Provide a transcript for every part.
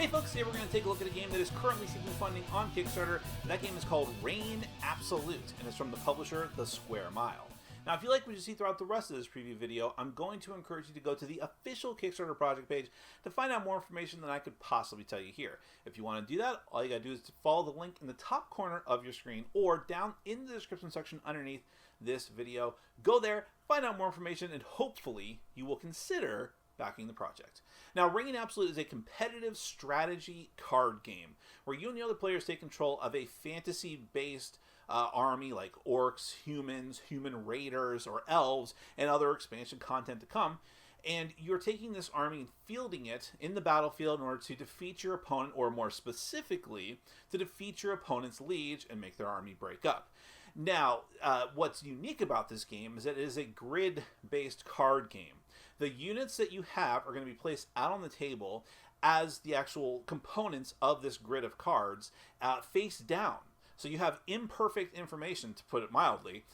Hey folks, today we're going to take a look at a game that is currently seeking funding on Kickstarter, and that game is called Reign Absolute, and it's from the publisher The Square Mile. Now, if you like what you see throughout the rest of this preview video, I'm going to encourage you to go to the official Kickstarter project page to find out more information than I could possibly tell you here. If you want to do that, all you got to do is to follow the link in the top corner of your screen or down in the description section underneath this video. Go there, find out more information, and hopefully you will consider backing the project. Now, Reign Absolute is a competitive strategy card game where you and the other players take control of a fantasy-based army like orcs, humans, human raiders, or elves, and other expansion content to come. And you're taking this army and fielding it in the battlefield in order to defeat your opponent, or more specifically, to defeat your opponent's liege and make their army break up. Now, what's unique about this game is that it is a grid-based card game. The units that you have are going to be placed out on the table as the actual components of this grid of cards face down. So you have imperfect information, to put it mildly,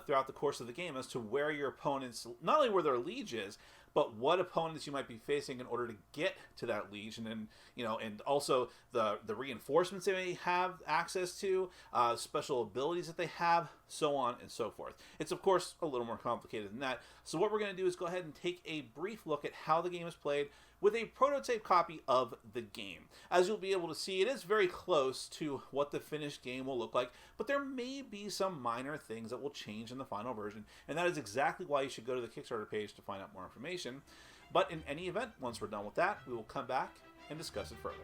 throughout the course of the game as to where your opponents, not only where their liege is, but what opponents you might be facing in order to get to that liege, and then, and also the reinforcements they may have access to, special abilities that they have, so on and so forth. It's of course a little more complicated than that. So what we're going to do is go ahead and take a brief look at how the game is played with a prototype copy of the game. As you'll be able to see, it is very close to what the finished game will look like, but there may be some minor things that will change in the final version, and that is exactly why you should go to the Kickstarter page to find out more information. But in any event, once we're done with that, we will come back and discuss it further.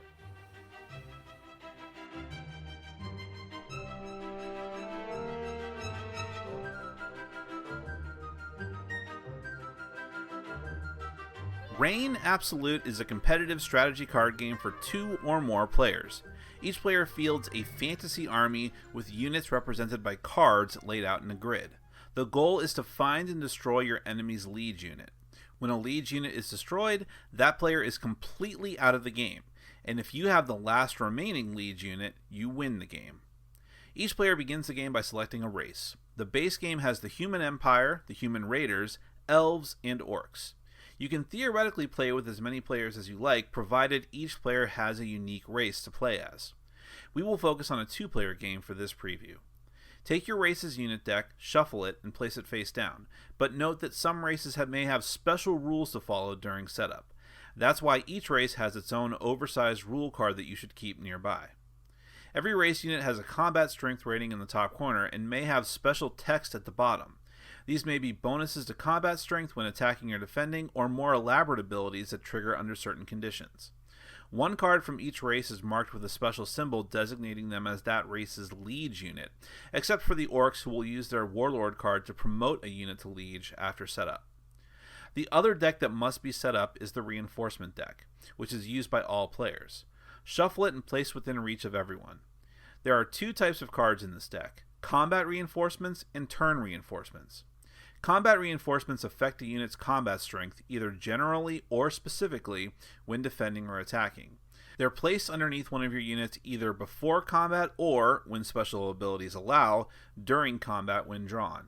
Reign Absolute is a competitive strategy card game for 2 or more players. Each player fields a fantasy army with units represented by cards laid out in a grid. The goal is to find and destroy your enemy's liege unit. When a liege unit is destroyed, that player is completely out of the game, and if you have the last remaining liege unit, you win the game. Each player begins the game by selecting a race. The base game has the human empire, the human raiders, elves, and orcs. You can theoretically play with as many players as you like, provided each player has a unique race to play as. We will focus on a 2-player game for this preview. Take your race's unit deck, shuffle it, and place it face down, but note that some races may have special rules to follow during setup. That's why each race has its own oversized rule card that you should keep nearby. Every race unit has a combat strength rating in the top corner and may have special text at the bottom. These may be bonuses to combat strength when attacking or defending, or more elaborate abilities that trigger under certain conditions. 1 card from each race is marked with a special symbol designating them as that race's liege unit, except for the orcs, who will use their warlord card to promote a unit to liege after setup. The other deck that must be set up is the reinforcement deck, which is used by all players. Shuffle it and place within reach of everyone. There are 2 types of cards in this deck: combat reinforcements and turn reinforcements. Combat reinforcements affect a unit's combat strength either generally or specifically when defending or attacking. They're placed underneath one of your units either before combat or, when special abilities allow, during combat when drawn.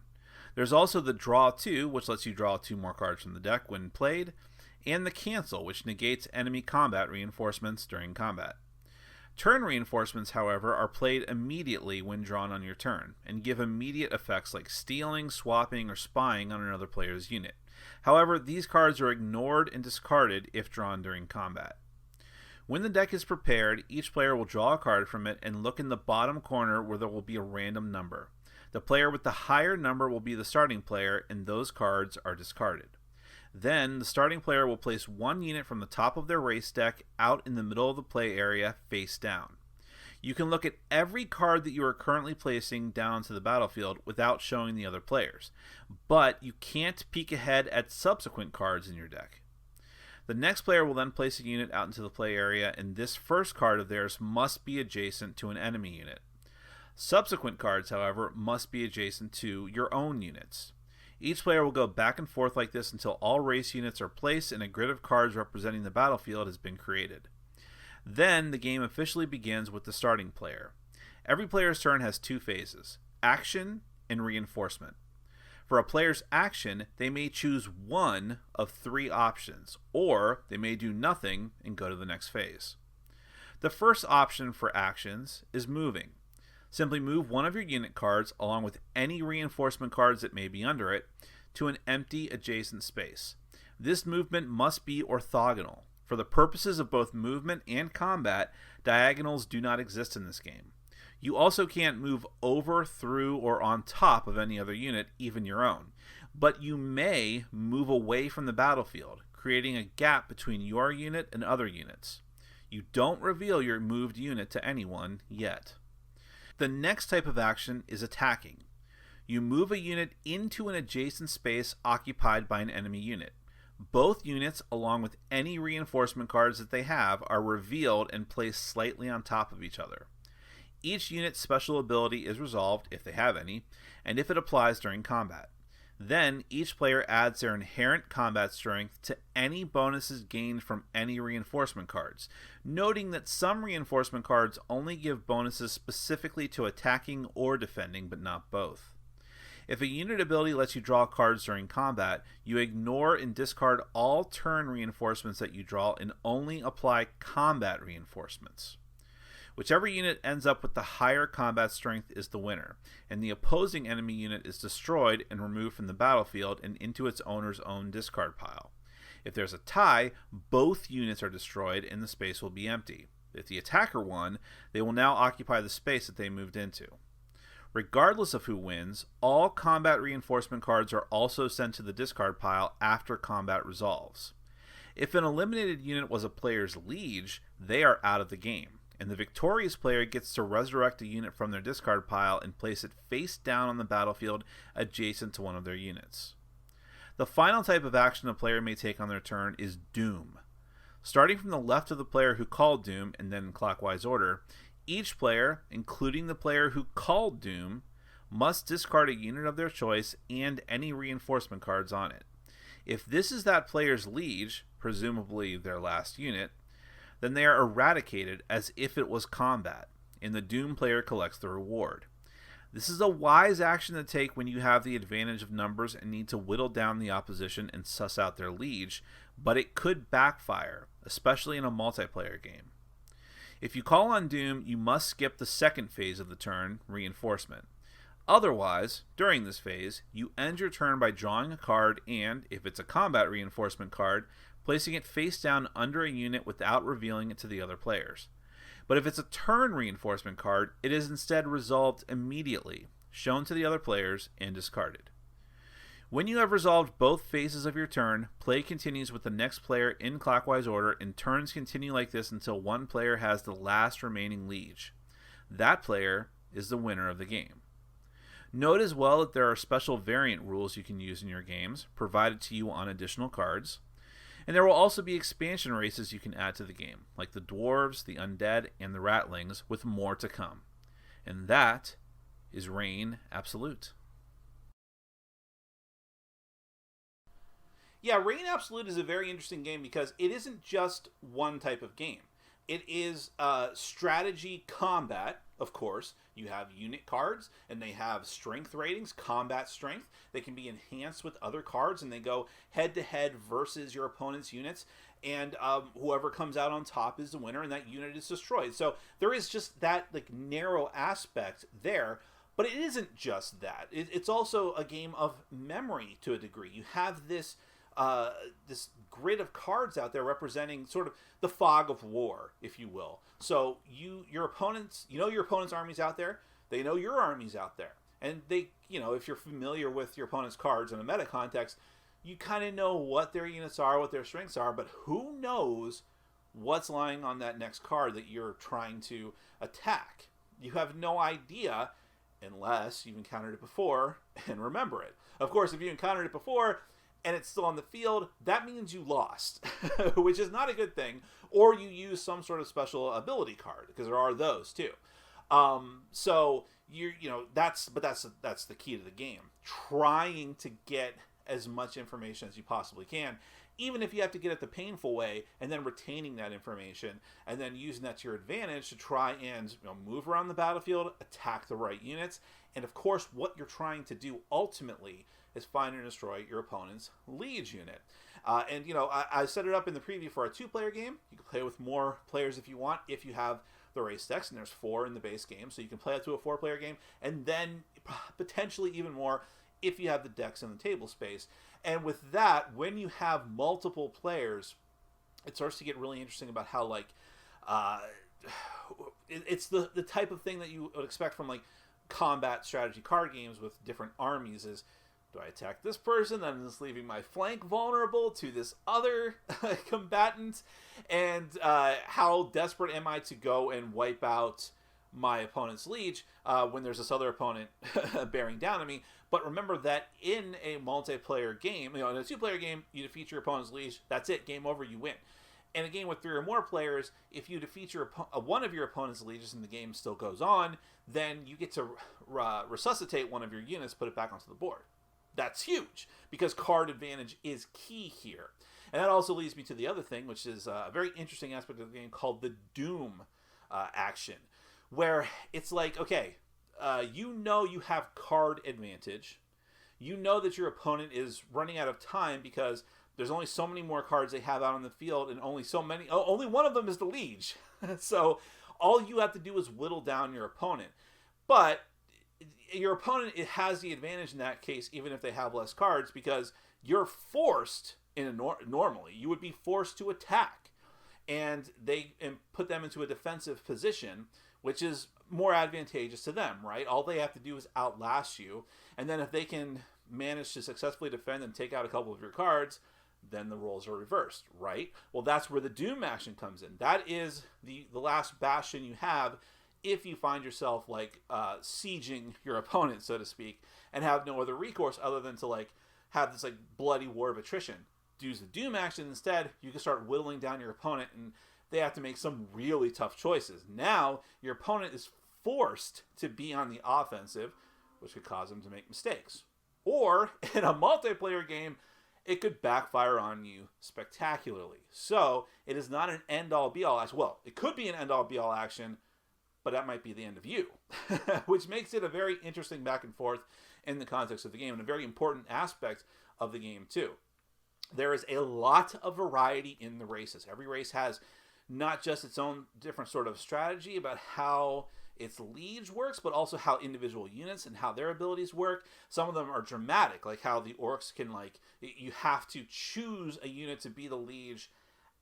There's also the Draw 2, which lets you draw 2 more cards from the deck when played, and the Cancel, which negates enemy combat reinforcements during combat. Turn reinforcements, however, are played immediately when drawn on your turn, and give immediate effects like stealing, swapping, or spying on another player's unit. However, these cards are ignored and discarded if drawn during combat. When the deck is prepared, each player will draw a card from it and look in the bottom corner where there will be a random number. The player with the higher number will be the starting player, and those cards are discarded. Then, the starting player will place 1 unit from the top of their race deck out in the middle of the play area face down. You can look at every card that you are currently placing down to the battlefield without showing the other players, but you can't peek ahead at subsequent cards in your deck. The next player will then place a unit out into the play area, and this first card of theirs must be adjacent to an enemy unit. Subsequent cards, however, must be adjacent to your own units. Each player will go back and forth like this until all race units are placed and a grid of cards representing the battlefield has been created. Then the game officially begins with the starting player. Every player's turn has 2 phases: action and reinforcement. For a player's action, they may choose one of 3 options, or they may do nothing and go to the next phase. The first option for actions is moving. Simply move one of your unit cards, along with any reinforcement cards that may be under it, to an empty adjacent space. This movement must be orthogonal. For the purposes of both movement and combat, diagonals do not exist in this game. You also can't move over, through, or on top of any other unit, even your own. But you may move away from the battlefield, creating a gap between your unit and other units. You don't reveal your moved unit to anyone yet. The next type of action is attacking. You move a unit into an adjacent space occupied by an enemy unit. Both units, along with any reinforcement cards that they have, are revealed and placed slightly on top of each other. Each unit's special ability is resolved, if they have any, and if it applies during combat. Then, each player adds their inherent combat strength to any bonuses gained from any reinforcement cards, noting that some reinforcement cards only give bonuses specifically to attacking or defending, but not both. If a unit ability lets you draw cards during combat, you ignore and discard all turn reinforcements that you draw and only apply combat reinforcements. Whichever unit ends up with the higher combat strength is the winner, and the opposing enemy unit is destroyed and removed from the battlefield and into its owner's own discard pile. If there's a tie, both units are destroyed and the space will be empty. If the attacker won, they will now occupy the space that they moved into. Regardless of who wins, all combat reinforcement cards are also sent to the discard pile after combat resolves. If an eliminated unit was a player's liege, they are out of the game, and the victorious player gets to resurrect a unit from their discard pile and place it face down on the battlefield adjacent to one of their units. The final type of action a player may take on their turn is Doom. Starting from the left of the player who called Doom, and then in clockwise order, each player, including the player who called Doom, must discard a unit of their choice and any reinforcement cards on it. If this is that player's liege, presumably their last unit, then they are eradicated as if it was combat, and the Doom player collects the reward. This is a wise action to take when you have the advantage of numbers and need to whittle down the opposition and suss out their liege, but it could backfire, especially in a multiplayer game. If you call on Doom, you must skip the second phase of the turn, reinforcement. Otherwise, during this phase, you end your turn by drawing a card and, if it's a combat reinforcement card, placing it face down under a unit without revealing it to the other players. But if it's a turn reinforcement card, it is instead resolved immediately, shown to the other players, and discarded. When you have resolved both phases of your turn, play continues with the next player in clockwise order, and turns continue like this until one player has the last remaining liege. That player is the winner of the game. Note as well that there are special variant rules you can use in your games, provided to you on additional cards, and there will also be expansion races you can add to the game, like the dwarves, the undead, and the ratlings, with more to come. And that is Reign Absolute. Yeah, Reign Absolute is a very interesting game because it isn't just one type of game. It is strategy combat, of course. You have unit cards, and they have strength ratings, combat strength. They can be enhanced with other cards, and they go head-to-head versus your opponent's units. And whoever comes out on top is the winner, and that unit is destroyed. So there is just that narrow aspect there. But it isn't just that. It's also a game of memory to a degree. You have this grid of cards out there representing sort of the fog of war, if you will. So your opponents, your opponent's army's out there. They know your army's out there, and they, if you're familiar with your opponent's cards in a meta context, you kind of know what their units are, what their strengths are. But who knows what's lying on that next card that you're trying to attack? You have no idea unless you've encountered it before and remember it. Of course, if you encountered it before and it's still on the field, that means you lost, which is not a good thing. Or you use some sort of special ability card, because there are those too. So that's the key to the game. Trying to get as much information as you possibly can, even if you have to get it the painful way, and then retaining that information, and then using that to your advantage to try and move around the battlefield, attack the right units, and of course, what you're trying to do ultimately is find and destroy your opponent's liege unit. And, you know, I set it up in the preview for a 2-player game. You can play with more players if you want, if you have the race decks, and there's 4 in the base game. So you can play up to a 4-player game, and then potentially even more if you have the decks and the table space. And with that, when you have multiple players, it starts to get really interesting about how, like, it's the type of thing that you would expect from, like, combat strategy card games with different armies is, do I attack this person, then just leaving my flank vulnerable to this other combatant? And how desperate am I to go and wipe out my opponent's liege when there's this other opponent bearing down on me? But remember that in a multiplayer game, you know, in a 2-player game, you defeat your opponent's liege, that's it, game over, you win. In a game with 3 or more players, if you defeat one of your opponent's lieges and the game still goes on, then you get to resuscitate one of your units, put it back onto the board. That's huge, because card advantage is key here. And that also leads me to the other thing, which is a very interesting aspect of the game called the Doom action, where it's like, okay, you know you have card advantage. You know that your opponent is running out of time because there's only so many more cards they have out on the field, and only one of them is the liege. So all you have to do is whittle down your opponent. But your opponent, it has the advantage in that case, even if they have less cards, because you're forced normally you would be forced to attack, and put them into a defensive position, which is more advantageous to them, right? All they have to do is outlast you, and then if they can manage to successfully defend and take out a couple of your cards, then the roles are reversed, right? Well, that's where the Doom action comes in. That is the last bastion you have if you find yourself, like, sieging your opponent, so to speak, and have no other recourse other than to, like, have this, like, bloody war of attrition. Use the Doom action instead, you can start whittling down your opponent, and they have to make some really tough choices. Now, your opponent is forced to be on the offensive, which could cause them to make mistakes. Or, in a multiplayer game, it could backfire on you spectacularly. So, it is not an end-all, be-all action. Well, it could be an end-all, be-all action, but that might be the end of you, which makes it a very interesting back and forth in the context of the game, and a very important aspect of the game, too. There is a lot of variety in the races. Every race has not just its own different sort of strategy about how its liege works, but also how individual units and how their abilities work. Some of them are dramatic, like how the orcs can, like, you have to choose a unit to be the liege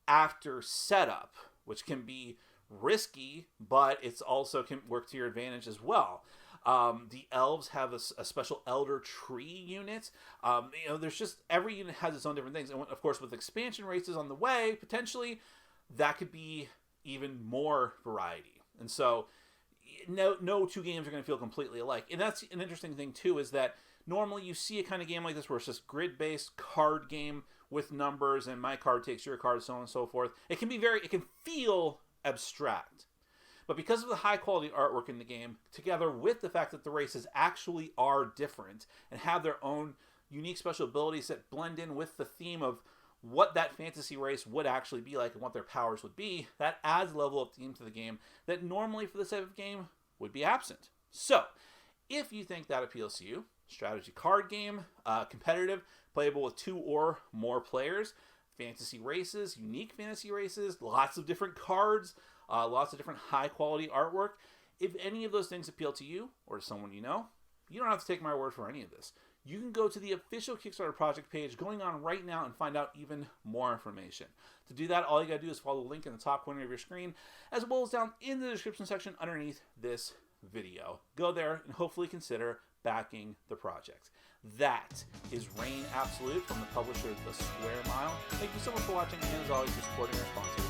after setup, which can be risky, but it's also can work to your advantage as well. The elves have a special elder tree unit. You know, there's just, every unit has its own different things. And of course, with expansion races on the way, potentially, that could be even more variety. And so, no 2 games are going to feel completely alike. And that's an interesting thing, too, is that normally you see a kind of game like this where it's just grid-based card game with numbers, and my card takes your card, so on and so forth. It can feel abstract. But because of the high quality artwork in the game, together with the fact that the races actually are different and have their own unique special abilities that blend in with the theme of what that fantasy race would actually be like and what their powers would be, that adds a level of theme to the game that normally for this type of game would be absent. So, if you think that appeals to you, strategy card game, competitive, playable with 2 or more players, fantasy races, unique fantasy races, lots of different cards, lots of different high-quality artwork. If any of those things appeal to you or to someone you know, you don't have to take my word for any of this. You can go to the official Kickstarter project page going on right now and find out even more information. To do that, all you gotta do is follow the link in the top corner of your screen, as well as down in the description section underneath this video. Go there and hopefully consider backing the project. That is Reign Absolute from the publisher The Square Mile. Thank you so much for watching, and as always, for supporting our sponsors.